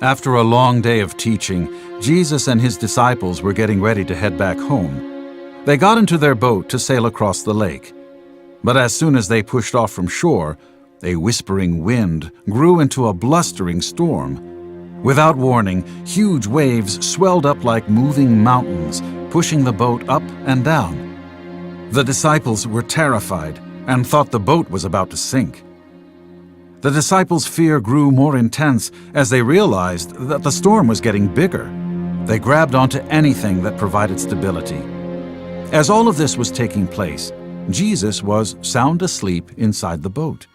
After a long day of teaching, Jesus and his disciples were getting ready to head back home. They got into their boat to sail across the lake. But as soon as they pushed off from shore, a whispering wind grew into a blustering storm. Without warning, huge waves swelled up like moving mountains, pushing the boat up and down. The disciples were terrified and thought the boat was about to sink. The disciples' fear grew more intense as they realized that the storm was getting bigger. They grabbed onto anything that provided stability. As all of this was taking place, Jesus was sound asleep inside the boat.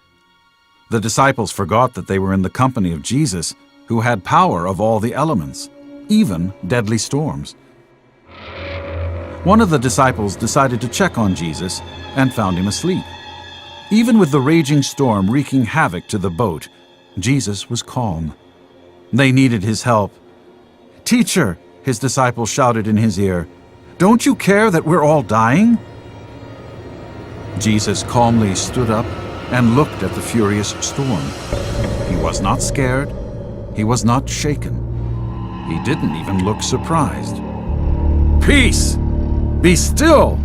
The disciples forgot that they were in the company of Jesus, who had power of all the elements, even deadly storms. One of the disciples decided to check on Jesus and found him asleep. Even with the raging storm wreaking havoc to the boat, Jesus was calm. They needed his help. "Teacher," his disciples shouted in his ear, "don't you care that we're all dying?" Jesus calmly stood up and looked at the furious storm. He was not scared. He was not shaken. He didn't even look surprised. "Peace! Be still!"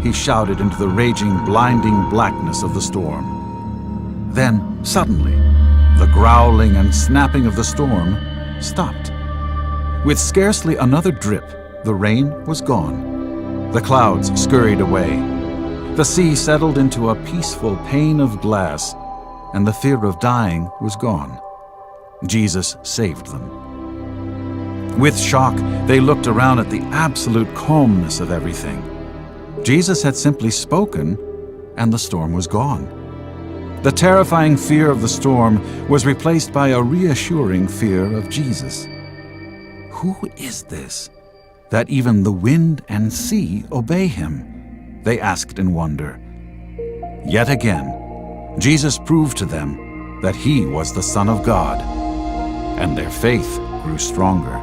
he shouted into the raging, blinding blackness of the storm. Then, suddenly, the growling and snapping of the storm stopped. With scarcely another drip, the rain was gone. The clouds scurried away. The sea settled into a peaceful pane of glass, and the fear of dying was gone. Jesus saved them. With shock, they looked around at the absolute calmness of everything. Jesus had simply spoken, and the storm was gone. The terrifying fear of the storm was replaced by a reassuring fear of Jesus. Who is this, that even the wind and sea obey him? They asked in wonder. Yet again, Jesus proved to them that he was the Son of God, and their faith grew stronger.